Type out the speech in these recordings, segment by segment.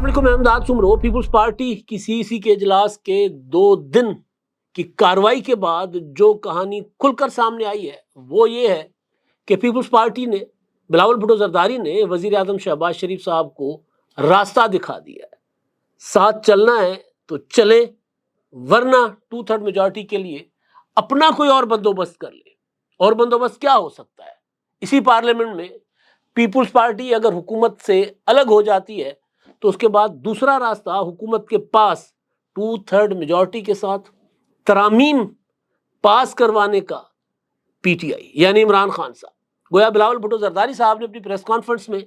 السلام علیکم، میں امداد سمرو۔ پیپلز پارٹی کی سی سی کے اجلاس کے 2 دن کی کارروائی کے بعد جو کہانی کھل کر سامنے آئی ہے وہ یہ ہے کہ پیپلز پارٹی نے، بلاول بھٹو زرداری نے وزیر اعظم شہباز شریف صاحب کو راستہ دکھا دیا ہے۔ ساتھ چلنا ہے تو چلے، ورنہ 2/3 میجورٹی کے لیے اپنا کوئی اور بندوبست کر لے۔ اور بندوبست کیا ہو سکتا ہے؟ اسی پارلیمنٹ میں پیپلز پارٹی اگر حکومت سے الگ ہو جاتی ہے تو اس کے بعد دوسرا راستہ حکومت کے پاس 2/3 میجورٹی کے ساتھ ترامیم پاس کروانے کا پی ٹی آئی یعنی عمران خان صاحب، گویا بلاول بھٹو زرداری صاحب نے اپنی پریس کانفرنس میں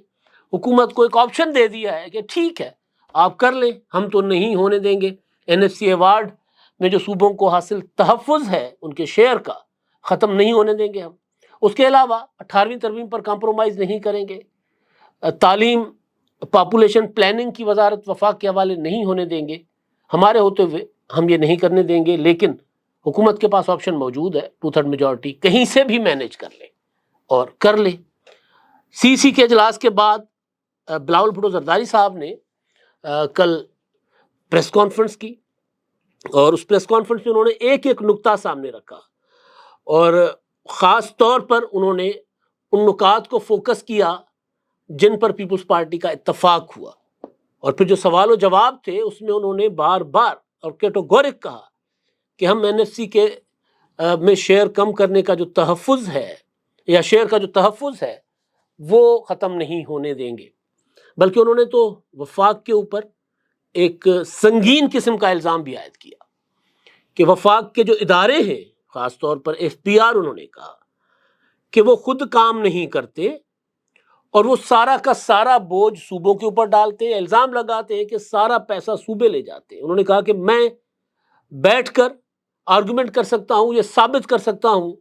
حکومت کو ایک آپشن دے دیا ہے کہ ٹھیک ہے آپ کر لیں، ہم تو نہیں ہونے دیں گے NFC ایوارڈ میں جو صوبوں کو حاصل تحفظ ہے ان کے شیئر کا، ختم نہیں ہونے دیں گے ہم۔ اس کے علاوہ 18ویں ترمیم پر کمپرومائز نہیں کریں گے، تعلیم پاپولیشن پلاننگ کی وزارت وفاق کے حوالے نہیں ہونے دیں گے، ہمارے ہوتے ہوئے ہم یہ نہیں کرنے دیں گے، لیکن حکومت کے پاس آپشن موجود ہے 2/3 میجورٹی کہیں سے بھی مینیج کر لے اور کر لے۔ سی سی کے اجلاس کے بعد بلاول بھٹو زرداری صاحب نے کل پریس کانفرنس کی، اور اس پریس کانفرنس میں انہوں نے ایک ایک نکتہ سامنے رکھا، اور خاص طور پر انہوں نے ان نکات کو فوکس کیا جن پر پیپلز پارٹی کا اتفاق ہوا، اور پھر جو سوال و جواب تھے اس میں انہوں نے بار بار اور کیٹوگورک کہا کہ ہم NFC کے میں شیئر کم کرنے کا جو تحفظ ہے یا شیئر کا جو تحفظ ہے وہ ختم نہیں ہونے دیں گے، بلکہ انہوں نے تو وفاق کے اوپر ایک سنگین قسم کا الزام بھی عائد کیا کہ وفاق کے جو ادارے ہیں، خاص طور پر FPR، انہوں نے کہا کہ وہ خود کام نہیں کرتے اور وہ سارا کا سارا بوجھ صوبوں کے اوپر ڈالتے ہیں، الزام لگاتے ہیں کہ سارا پیسہ صوبے لے جاتے ہیں۔ انہوں نے کہا کہ میں بیٹھ کر آرگومنٹ کر سکتا ہوں، یہ ثابت کر سکتا ہوں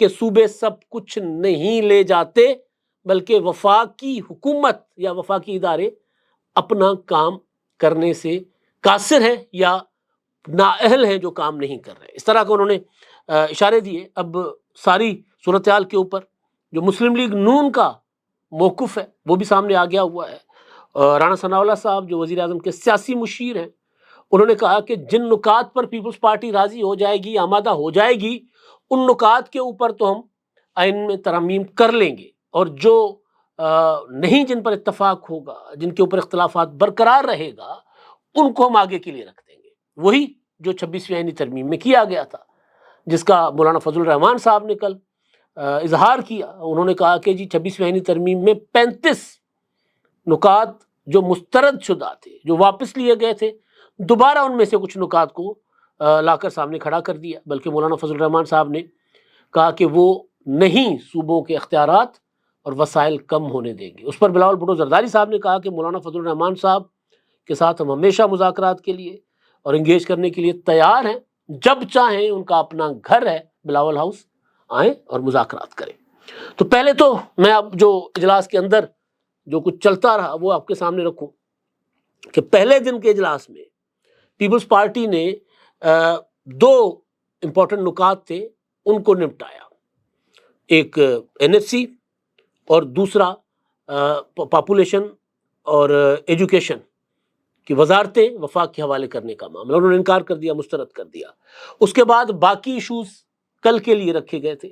کہ صوبے سب کچھ نہیں لے جاتے، بلکہ وفاقی حکومت یا وفاقی ادارے اپنا کام کرنے سے قاصر ہیں یا نااہل ہیں جو کام نہیں کر رہے۔ اس طرح کا انہوں نے اشارے دیے۔ اب ساری صورتحال کے اوپر جو مسلم لیگ نون کا موقف ہے وہ بھی سامنے آ گیا ہوا ہے۔ رانا ثناء اللہ صاحب جو وزیر اعظم کے سیاسی مشیر ہیں، انہوں نے کہا کہ جن نکات پر پیپلز پارٹی راضی ہو جائے گی، آمادہ ہو جائے گی، ان نکات کے اوپر تو ہم آئین میں ترامیم کر لیں گے، اور جو نہیں، جن پر اتفاق ہوگا، جن کے اوپر اختلافات برقرار رہے گا، ان کو ہم آگے کے لیے رکھ دیں گے۔ وہی جو 26ویں آئینی ترمیم میں کیا گیا تھا، جس کا مولانا فضل الرحمان صاحب نے کل اظہار کیا۔ انہوں نے کہا کہ جی 26ویں آئینی ترمیم میں 35 نکات جو مسترد شدہ تھے، جو واپس لیے گئے تھے، دوبارہ ان میں سے کچھ نکات کو لا کر سامنے کھڑا کر دیا، بلکہ مولانا فضل الرحمان صاحب نے کہا کہ وہ نہیں صوبوں کے اختیارات اور وسائل کم ہونے دیں گے۔ اس پر بلاول بھٹو زرداری صاحب نے کہا کہ مولانا فضل الرحمان صاحب کے ساتھ ہم ہمیشہ مذاکرات کے لیے اور انگیج کرنے کے لیے تیار ہیں، جب چاہیں، ان کا اپنا گھر ہے بلاول ہاؤس، آئیں اور مذاکرات کریں۔ تو پہلے تو میں اب جو اجلاس کے اندر جو کچھ چلتا رہا وہ آپ کے سامنے رکھوں کہ پہلے دن کے اجلاس میں پیپلز پارٹی نے 2 امپورٹنٹ نکات تھے، ان کو نپٹایا، ایک NFC اور دوسرا پاپولیشن اور ایجوکیشن کی وزارتیں وفاق کے حوالے کرنے کا معاملہ انہوں نے انکار کر دیا، مسترد کر دیا۔ اس کے بعد باقی ایشوز کل کے لیے رکھے گئے تھے،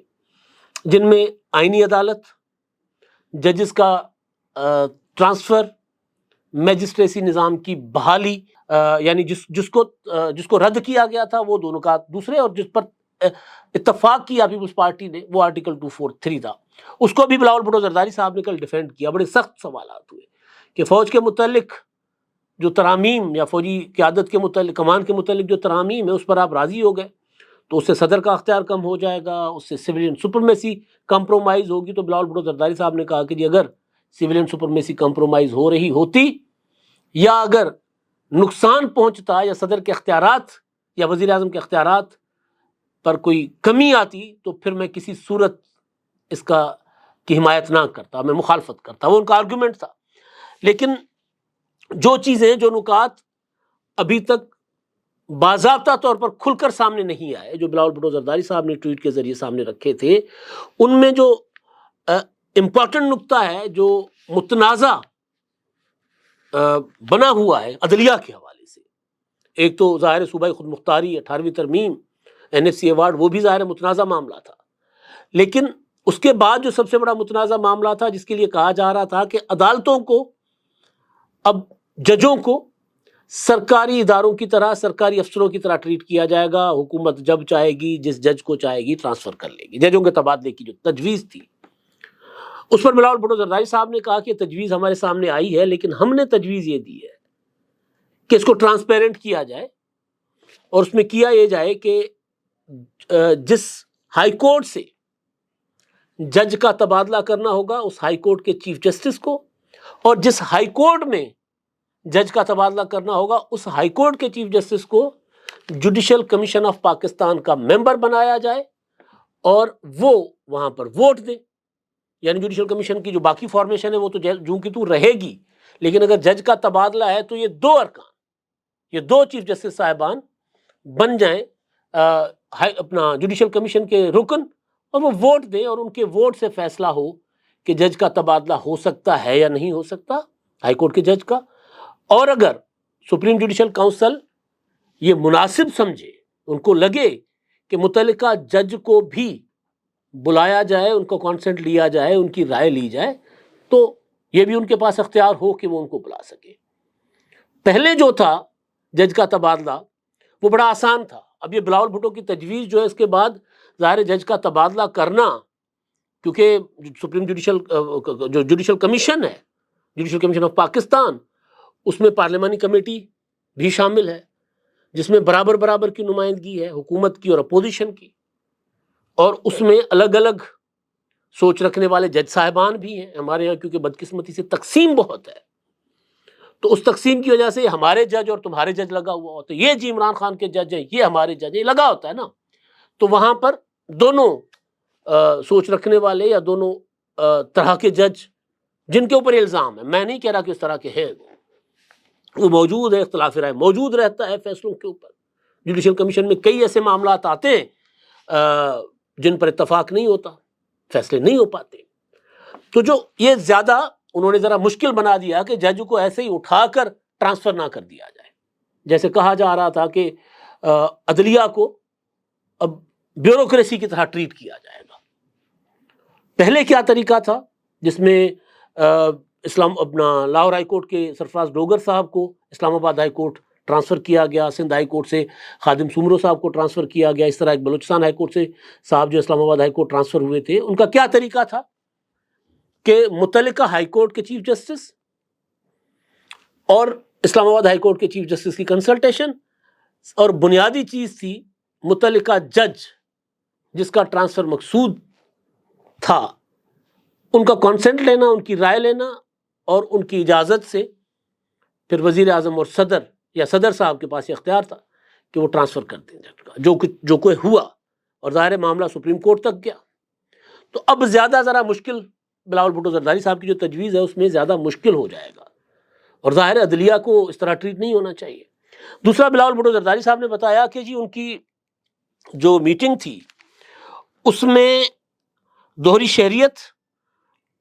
جن میں آئینی عدالت، ججز کا ٹرانسفر، میجسٹریسی نظام کی بحالی، یعنی جس کو رد کیا گیا تھا وہ 2 نکات دوسرے، اور جس پر اتفاق کیا پیپلز پارٹی نے وہ آرٹیکل 243 تھا۔ اس کو بھی بلاول بھٹو زرداری صاحب نے کل ڈیفینڈ کیا۔ بڑے سخت سوالات ہوئے کہ فوج کے متعلق جو ترامیم یا فوجی قیادت کے متعلق، کمان کے متعلق جو ترامیم ہے اس پر آپ راضی ہو گئے تو اس سے صدر کا اختیار کم ہو جائے گا، اس سے سویلین سپرمیسی کمپرومائز ہوگی۔ تو بلاول بھٹو زرداری صاحب نے کہا کہ جی اگر سویلین سپرمیسی کمپرومائز ہو رہی ہوتی یا اگر نقصان پہنچتا یا صدر کے اختیارات یا وزیر اعظم کے اختیارات پر کوئی کمی آتی تو پھر میں کسی صورت اس کی حمایت نہ کرتا، میں مخالفت کرتا، وہ ان کا آرگومنٹ تھا۔ لیکن جو چیزیں، جو نکات ابھی تک باضابطہ طور پر کھل کر سامنے نہیں آئے، جو بلاول بھٹو زرداری صاحب نے ٹویٹ کے ذریعے سامنے رکھے تھے، ان میں جو امپورٹنٹ نکتہ ہے، جو متنازع بنا ہوا ہے عدلیہ کے حوالے سے. ایک تو ظاہر صوبائی خود مختاری 18ویں ترمیم NSC ایوارڈ، وہ بھی ظاہر متنازع معاملہ تھا. لیکن اس کے بعد جو سب سے بڑا متنازع معاملہ تھا، جس کے لیے کہا جا رہا تھا کہ عدالتوں کو اب ججوں کو سرکاری اداروں کی طرح، سرکاری افسروں کی طرح ٹریٹ کیا جائے گا. حکومت جب چاہے گی جس جج کو چاہے گی ٹرانسفر کر لے گی. ججوں کے تبادلے کی جو تجویز تھی، اس پر بلاول بھٹو زرداری صاحب نے کہا کہ تجویز ہمارے سامنے آئی ہے، لیکن ہم نے تجویز یہ دی ہے کہ اس کو ٹرانسپیرنٹ کیا جائے، اور اس میں کیا یہ جائے کہ جس ہائی کورٹ سے جج کا تبادلہ کرنا ہوگا اس ہائی کورٹ کے چیف جسٹس کو، اور جس ہائی کورٹ میں جج کا تبادلہ کرنا ہوگا اس ہائی کورٹ کے چیف جسٹس کو جوڈیشل کمیشن آف پاکستان کا ممبر بنایا جائے، اور وہ وہاں پر ووٹ دے. یعنی جوڈیشل کمیشن کی جو باقی فارمیشن ہے وہ تو جوں کی تو رہے گی، لیکن اگر جج کا تبادلہ ہے تو یہ دو ارکان، یہ دو چیف جسٹس صاحبان بن جائیں اپنا جوڈیشل کمیشن کے رکن، اور وہ ووٹ دیں، اور ان کے ووٹ سے فیصلہ ہو کہ جج کا تبادلہ ہو سکتا ہے یا نہیں ہو سکتا ہائی کورٹ کے جج کا. اور اگر سپریم جوڈیشل کونسل یہ مناسب سمجھے، ان کو لگے کہ متعلقہ جج کو بھی بلایا جائے، ان کو کانسنٹ لیا جائے، ان کی رائے لی جائے، تو یہ بھی ان کے پاس اختیار ہو کہ وہ ان کو بلا سکے. پہلے جو تھا جج کا تبادلہ وہ بڑا آسان تھا. اب یہ بلاول بھٹو کی تجویز جو ہے اس کے بعد ظاہر جج کا تبادلہ کرنا، کیونکہ سپریم جو جوڈیشل کمیشن ہے، جوڈیشل کمیشن آف پاکستان، اس میں پارلیمانی کمیٹی بھی شامل ہے جس میں برابر برابر کی نمائندگی ہے حکومت کی اور اپوزیشن کی، اور اس میں الگ الگ سوچ رکھنے والے جج صاحبان بھی ہیں. ہمارے یہاں کیونکہ بدقسمتی سے تقسیم بہت ہے، تو اس تقسیم کی وجہ سے ہمارے جج اور تمہارے جج لگا ہوا ہوتا ہے، یہ جی عمران خان کے جج ہیں، یہ ہمارے جج ہیں، لگا ہوتا ہے نا. تو وہاں پر دونوں سوچ رکھنے والے یا دونوں طرح کے جج جن کے اوپر الزام ہے، میں نہیں کہہ رہا کہ اس طرح کے ہیں، وہ موجود ہے، اختلاف رائے موجود رہتا ہے فیصلوں کے اوپر. جوڈیشل کمیشن میں کئی ایسے معاملات آتے ہیں جن پر اتفاق نہیں ہوتا، فیصلے نہیں ہو پاتے. تو جو یہ زیادہ انہوں نے ذرا مشکل بنا دیا کہ جج کو ایسے ہی اٹھا کر ٹرانسفر نہ کر دیا جائے. جیسے کہا جا رہا تھا کہ عدلیہ کو اب بیوروکریسی کی طرح ٹریٹ کیا جائے گا. پہلے کیا طریقہ تھا جس میں اپنا لاہور ہائی کورٹ کے سرفراز ڈوگر صاحب کو اسلام آباد ہائی کورٹ ٹرانسفر کیا گیا، سندھ ہائی کورٹ سے خادم سومرو صاحب کو ٹرانسفر کیا گیا، اس طرح ایک بلوچستان ہائی کورٹ سے صاحب جو اسلام آباد ہائی کورٹ ٹرانسفر ہوئے تھے. ان کا کیا طریقہ تھا کہ متعلقہ ہائی کورٹ کے چیف جسٹس اور اسلام آباد ہائی کورٹ کے چیف جسٹس کی کنسلٹیشن، اور بنیادی چیز تھی متعلقہ جج جس کا ٹرانسفر مقصود تھا ان کا کانسنٹ لینا، ان کی رائے لینا، اور ان کی اجازت سے پھر وزیر اعظم اور صدر یا صدر صاحب کے پاس یہ اختیار تھا کہ وہ ٹرانسفر کر دیں جج کا، جو کوئی ہوا، اور ظاہر معاملہ سپریم کورٹ تک گیا. تو اب زیادہ ذرا مشکل بلاول بھٹو زرداری صاحب کی جو تجویز ہے اس میں زیادہ مشکل ہو جائے گا، اور ظاہر عدلیہ کو اس طرح ٹریٹ نہیں ہونا چاہیے. دوسرا، بلاول بھٹو زرداری صاحب نے بتایا کہ جی ان کی جو میٹنگ تھی اس میں دوہری شہریت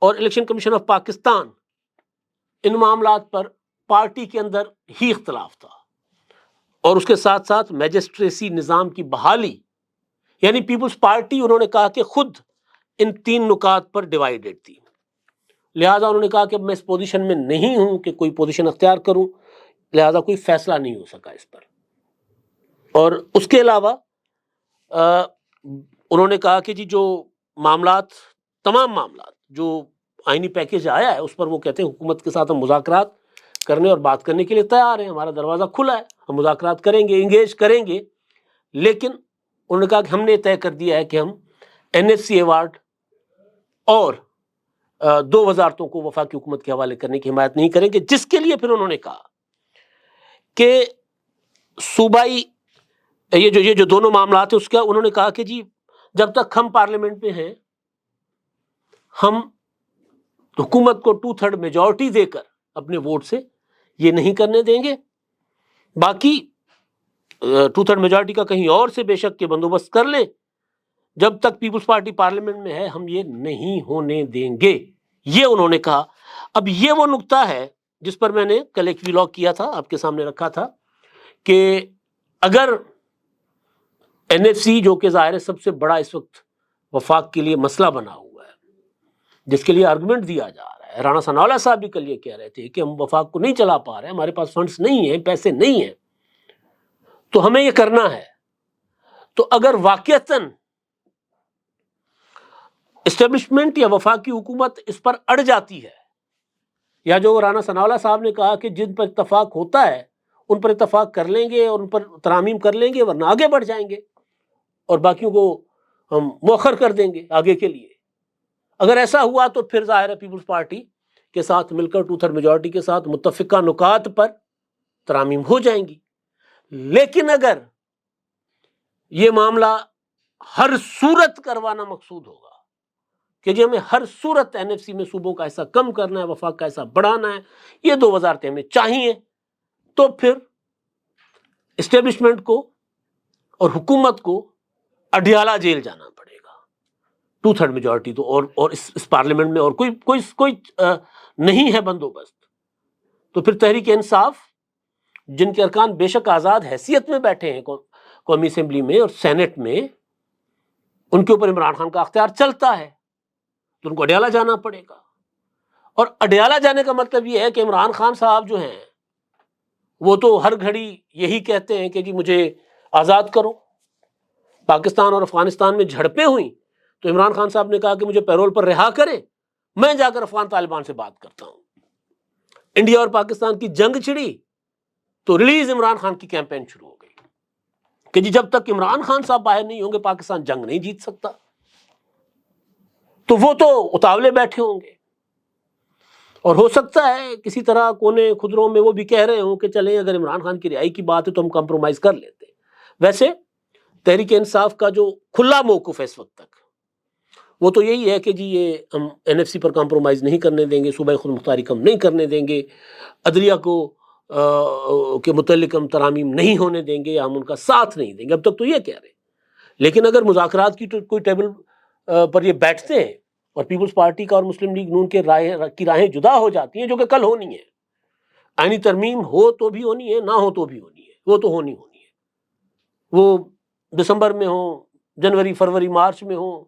اور الیکشن کمیشن آف پاکستان، ان معاملات پر پارٹی کے اندر ہی اختلاف تھا، اور اس کے ساتھ ساتھ میجسٹریسی نظام کی بحالی، یعنی پیپلز پارٹی انہوں نے کہا کہ خود ان تین نکات پر ڈیوائیڈڈ تھی. لہٰذا انہوں نے کہا کہ میں اس پوزیشن میں نہیں ہوں کہ کوئی پوزیشن اختیار کروں، لہٰذا کوئی فیصلہ نہیں ہو سکا اس پر. اور اس کے علاوہ انہوں نے کہا کہ جی جو معاملات، تمام معاملات جو آئینی پیکیج آیا ہے اس پر وہ کہتے ہیں حکومت کے ساتھ ہم مذاکرات کرنے اور بات کرنے کے لیے تیار ہیں، ہمارا دروازہ کھلا ہے، ہم مذاکرات کریں گے، انگیج کریں گے. لیکن انہوں نے کہا کہ ہم نے طے کر دیا ہے کہ ہم NSC ایوارڈ اور 2 وزارتوں کو وفاقی حکومت کے حوالے کرنے کی حمایت نہیں کریں گے. جس کے لیے پھر انہوں نے کہا کہ صوبائی یہ جو دونوں معاملات ہیں اس کا انہوں نے کہا کہ جی جب تک ہم پارلیمنٹ میں ہیں ہم حکومت کو 2/3 میجورٹی دے کر اپنے ووٹ سے یہ نہیں کرنے دیں گے. باقی 2/3 میجورٹی کا کہیں اور سے بے شک کے بندوبست کر لیں، جب تک پیپلز پارٹی پارلیمنٹ میں ہے ہم یہ نہیں ہونے دیں گے، یہ انہوں نے کہا. اب یہ وہ نقطہ ہے جس پر میں نے کل ایک ویلاگ کیا تھا، آپ کے سامنے رکھا تھا، کہ اگر این ایف سی جو کہ ظاہر ہے سب سے بڑا اس وقت وفاق کے لیے مسئلہ بنا ہوا ہے، جس کے لیے آرگومنٹ دیا جا رہا ہے، رانا ثناءاللہ صاحب بھی کل یہ کہہ رہے تھے کہ ہم وفاق کو نہیں چلا پا رہے ہیں، ہمارے پاس فنڈز نہیں ہیں، پیسے نہیں ہیں، تو ہمیں یہ کرنا ہے. تو اگر واقعتاً اسٹیبلشمنٹ یا وفاقی حکومت اس پر اڑ جاتی ہے، یا جو رانا ثناءاللہ صاحب نے کہا کہ جن پر اتفاق ہوتا ہے ان پر اتفاق کر لیں گے اور ان پر ترامیم کر لیں گے، ورنہ آگے بڑھ جائیں گے اور باقیوں کو ہم مؤخر کر دیں گے آگے کے لیے. اگر ایسا ہوا تو پھر ظاہر ہے پیپلز پارٹی کے ساتھ مل کر 2/3 میجورٹی کے ساتھ متفقہ نکات پر ترامیم ہو جائیں گی. لیکن اگر یہ معاملہ ہر صورت کروانا مقصود ہوگا کہ جی ہمیں ہر صورت این ایف سی میں صوبوں کا حصہ کم کرنا ہے، وفاق کا حصہ بڑھانا ہے، یہ 2 وزارتیں ہمیں چاہیے، تو پھر اسٹیبلشمنٹ کو اور حکومت کو اڈیالہ جیل جانا پڑے گا. 2/3 میجورٹی تو اور اس پارلیمنٹ میں اور کوئی نہیں ہے بندوبست. تو پھر تحریک انصاف جن کے ارکان بے شک آزاد حیثیت میں بیٹھے ہیں قومی اسمبلی میں اور سینٹ میں، ان کے اوپر عمران خان کا اختیار چلتا ہے، تو ان کو اڈیالہ جانا پڑے گا. اور اڈیالہ جانے کا مطلب یہ ہے کہ عمران خان صاحب جو ہیں وہ تو ہر گھڑی یہی کہتے ہیں کہ جی مجھے آزاد کرو. پاکستان اور افغانستان میں جھڑپیں ہوئیں تو عمران خان صاحب نے کہا کہ مجھے پیرول پر رہا کریں، میں جا کر افغان طالبان سے بات کرتا ہوں. انڈیا اور پاکستان کی جنگ چھڑی تو ریلیز عمران خان کی کیمپین شروع ہو گئی کہ جی جب تک عمران خان صاحب باہر نہیں ہوں گے پاکستان جنگ نہیں جیت سکتا. تو وہ تو اتاولے بیٹھے ہوں گے، اور ہو سکتا ہے کسی طرح کونے خدروں میں وہ بھی کہہ رہے ہوں کہ چلیں اگر عمران خان کی رہائی کی بات ہے تو ہم کمپرومائز کر لیتے. ویسے تحریک انصاف کا جو کھلا موقف ہے اس وقت تک وہ تو یہی ہے کہ جی یہ ہم این ایف سی پر کمپرومائز نہیں کرنے دیں گے، صوبہ خود مختاری کم نہیں کرنے دیں گے، عدلیہ کو کے متعلق ہم ترامیم نہیں ہونے دیں گے، یا ہم ان کا ساتھ نہیں دیں گے. اب تک تو یہ کہہ رہے ہیں. لیکن اگر مذاکرات کی کوئی ٹیبل پر یہ بیٹھتے ہیں اور پیپلز پارٹی کا اور مسلم لیگ نون کی راہیں جدا ہو جاتی ہیں، جو کہ کل ہونی ہے، آئینی ترمیم ہو تو بھی ہونی ہے، نہ ہو تو بھی ہونی ہے، وہ تو ہونی ہے، وہ دسمبر میں ہو، جنوری فروری مارچ میں ہو،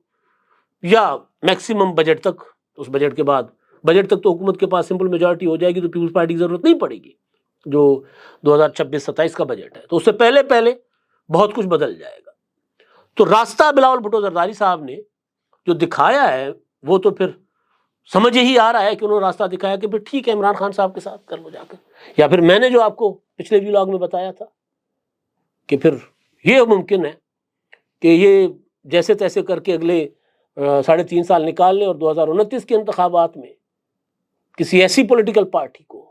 یا میکسیمم بجٹ تک. اس بجٹ کے بعد بجٹ تک تو حکومت کے پاس سمپل میجورٹی ہو جائے گی تو پیپلز پارٹی کی ضرورت نہیں پڑے گی، جو 2026-27 کا بجٹ ہے. تو اس سے پہلے بہت کچھ بدل جائے گا. تو راستہ بلاول بھٹو زرداری صاحب نے جو دکھایا ہے وہ تو پھر سمجھ ہی آ رہا ہے کہ انہوں نے راستہ دکھایا کہ پھر ٹھیک ہے عمران خان صاحب کے ساتھ کر لو جا کر، یا پھر میں نے جو آپ کو پچھلے ویلاگ میں بتایا تھا کہ پھر یہ ممکن ہے کہ یہ جیسے تیسے کر کے اگلے 3.5 سال نکال لیں اور 2029 کے انتخابات میں کسی ایسی پولیٹیکل پارٹی کو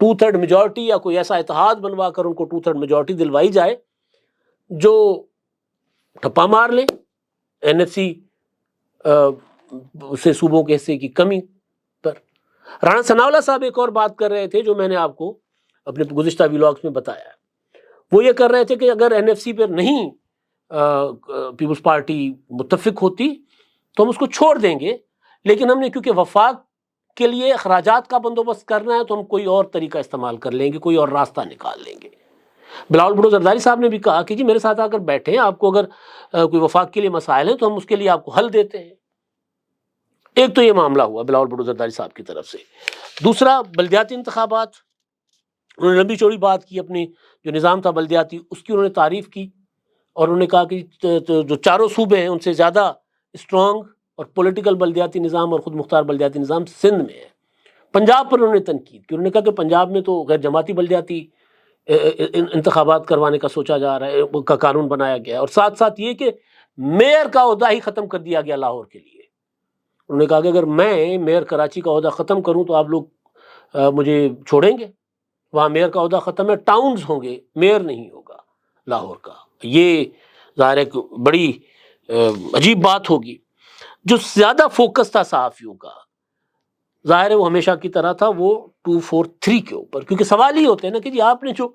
2/3 میجورٹی یا کوئی ایسا اتحاد بنوا کر ان کو 2/3 میجورٹی دلوائی جائے جو ٹھپا مار لے این ایف سی سے صوبوں کے حصے کی کمی پر. رانا ثناءاللہ صاحب ایک اور بات کر رہے تھے جو میں نے آپ کو اپنے گزشتہ ویلاگز میں بتایا. وہ یہ کر رہے تھے کہ اگر این ایف سی پر نہیں پیپلز پارٹی متفق ہوتی تو ہم اس کو چھوڑ دیں گے، لیکن ہم نے کیونکہ وفاق کے لیے اخراجات کا بندوبست کرنا ہے تو ہم کوئی اور طریقہ استعمال کر لیں گے، کوئی اور راستہ نکال لیں گے. بلاول بھٹو زرداری صاحب نے بھی کہا کہ جی میرے ساتھ آ کر بیٹھیں، آپ کو اگر کوئی وفاق کے لیے مسائل ہیں تو ہم اس کے لیے آپ کو حل دیتے ہیں. ایک تو یہ معاملہ ہوا بلاول بھٹو زرداری صاحب کی طرف سے. دوسرا بلدیاتی انتخابات، انہوں نے لمبی چوڑی بات کی، اپنی جو نظام تھا بلدیاتی اس کی انہوں نے تعریف کی، اور انہوں نے کہا کہ جو چاروں صوبے ہیں ان سے زیادہ اسٹرانگ اور پولیٹیکل بلدیاتی نظام اور خود مختار بلدیاتی نظام سندھ میں ہے. پنجاب پر انہوں نے تنقید کی، انہوں نے کہا کہ پنجاب میں تو غیر جماعتی بلدیاتی انتخابات کروانے کا سوچا جا رہا ہے، کا قانون بنایا گیا ہے، اور ساتھ ساتھ یہ کہ میئر کا عہدہ ہی ختم کر دیا گیا لاہور کے لیے. انہوں نے کہا کہ اگر میں میئر کراچی کا عہدہ ختم کروں تو آپ لوگ مجھے چھوڑیں گے؟ وہاں میئر کا عہدہ ختم ہے، ٹاؤنز ہوں گے، میئر نہیں ہوگا لاہور کا. یہ ظاہر ہے کہ بڑی عجیب بات ہوگی. جو زیادہ فوکس تھا صحافیوں کا ظاہر ہے وہ ہمیشہ کی طرح تھا وہ 243 کے اوپر، کیونکہ سوال ہی ہوتے ہیں نا کہ جی آپ نے جو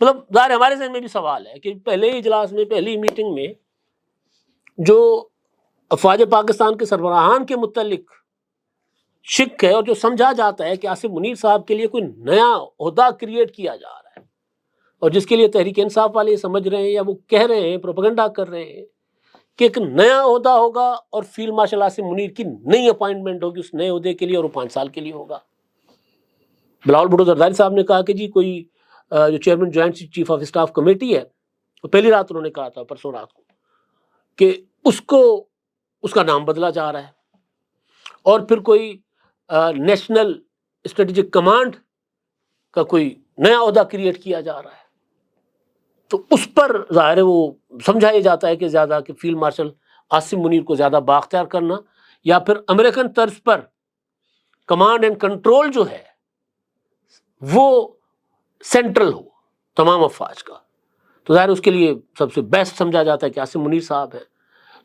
مطلب ظاہر ہے ہمارے ذہن میں بھی سوال ہے کہ پہلے اجلاس میں پہلی میٹنگ میں جو افواج پاکستان کے سربراہان کے متعلق شک ہے اور جو سمجھا جاتا ہے کہ عاصم منیر صاحب کے لیے کوئی نیا عہدہ کریٹ کیا جا رہا ہے، اور جس کے لیے تحریک انصاف والے سمجھ رہے ہیں یا وہ کہہ رہے ہیں، پروپیگنڈا کر رہے ہیں کہ ایک نیا عہدہ ہوگا اور فیلڈ مارشل عاصم منیر کی نئی اپائنٹمنٹ ہوگی اس نئے عہدے کے لیے، اور وہ 5 سال کے لیے ہوگا۔ بلاول بھٹو زرداری صاحب نے کہا کہ جی کوئی جو chairman joint chief of staff committee ہے، تو پہلی رات انہوں نے کہا تھا، پرسوں رات کو، کہ اس کا نام بدلا جا رہا ہے، اور پھر کوئی نیشنل اسٹریٹجک کمانڈ کا کوئی نیا عہدہ کریٹ کیا جا رہا ہے۔ تو اس پر ظاہر ہے وہ سمجھا یہ جاتا ہے کہ زیادہ کہ فیلڈ مارشل عاصم منیر کو زیادہ بااختیار کرنا، یا پھر امریکن طرز پر کمانڈ اینڈ کنٹرول جو ہے وہ سینٹرل ہو تمام افواج کا، تو ظاہر اس کے لیے سب سے بیسٹ سمجھا جاتا ہے کہ عاصم منیر صاحب ہے۔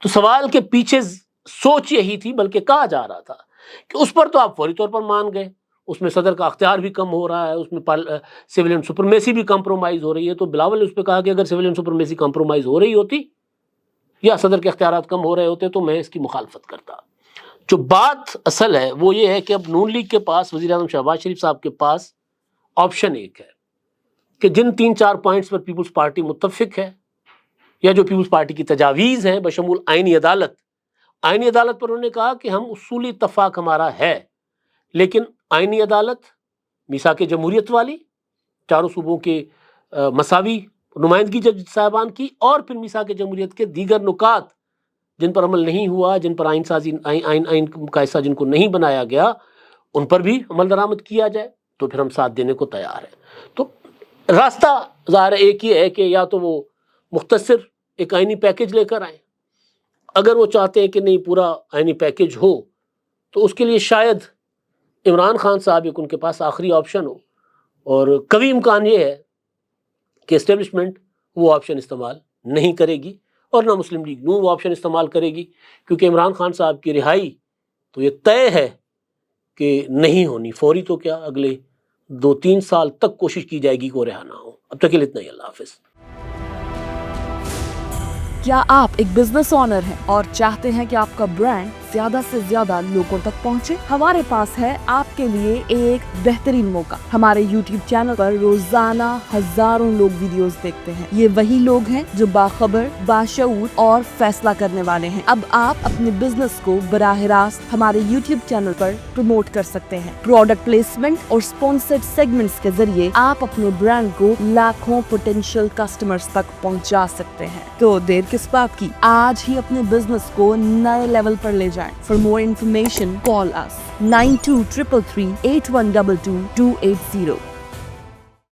تو سوال کے پیچھے سوچ یہی تھی، بلکہ کہا جا رہا تھا کہ اس پر تو آپ فوری طور پر مان گئے، اس میں صدر کا اختیار بھی کم ہو رہا ہے، اس میں سویلین سپرمیسی بھی کمپرومائز ہو رہی ہے۔ تو بلاول نے اس پہ کہا کہ اگر سویلین سپرمیسی کمپرومائز ہو رہی ہوتی یا صدر کے اختیارات کم ہو رہے ہوتے تو میں اس کی مخالفت کرتا۔ جو بات اصل ہے وہ یہ ہے کہ اب نون لیگ کے پاس، وزیر اعظم شہباز شریف صاحب کے پاس آپشن ایک ہے کہ جن 3-4 پوائنٹس پر پیپلز پارٹی متفق ہے، یا جو پیپلز پارٹی کی تجاویز ہیں بشمول آئینی عدالت پر انہوں نے کہا کہ ہم اصولی اتفاق ہمارا ہے، لیکن آئینی عدالت، میثاق جمہوریت والی، چاروں صوبوں کے مساوی نمائندگی جج صاحبان کی، اور پھر میثاق جمہوریت کے دیگر نکات جن پر عمل نہیں ہوا، جن پر آئین کا حصہ جن کو نہیں بنایا گیا، ان پر بھی عمل درآمد کیا جائے، تو پھر ہم ساتھ دینے کو تیار ہیں۔ تو راستہ ظاہر ایک ہی ہے کہ یا تو وہ مختصر ایک آئینی پیکج لے کر آئیں، اگر وہ چاہتے ہیں کہ نہیں پورا آئینی پیکج ہو تو اس کے لیے شاید عمران خان صاحب ایک ان کے پاس آخری آپشن ہو، اور قوی امکان یہ ہے کہ اسٹیبلشمنٹ وہ آپشن استعمال نہیں کرے گی، اور نہ مسلم لیگ نون وہ آپشن استعمال کرے گی، کیونکہ عمران خان صاحب کی رہائی تو یہ طے ہے کہ نہیں ہونی، فوری تو کیا اگلے 2-3 سال تک کوشش کی جائے گی کہ وہ رہا نہ ہو۔ اب تک کے لیے اتنا ہی، اللہ حافظ۔ کیا آپ ایک بزنس اونر ہیں اور چاہتے ہیں کہ آپ کا برانڈ زیادہ سے زیادہ لوگوں تک پہنچے؟ ہمارے پاس ہے آپ کے لیے ایک بہترین موقع۔ ہمارے یوٹیوب چینل پر روزانہ ہزاروں لوگ ویڈیوز دیکھتے ہیں۔ یہ وہی لوگ ہیں جو باخبر، باشعور اور فیصلہ کرنے والے ہیں۔ اب آپ اپنے بزنس کو براہ راست ہمارے یوٹیوب چینل پر پروموٹ کر سکتے ہیں۔ پروڈکٹ پلیسمنٹ اور اسپانسرڈ سیگمنٹس کے ذریعے آپ اپنے برانڈ کو لاکھوں پوٹینشیل کسٹمرز تک پہنچا سکتے ہیں۔ تو دیر کس بات کی، آج ہی اپنے بزنس کو نئے لیول پر لے جائیں۔ For more information, call us 9233 8122 280.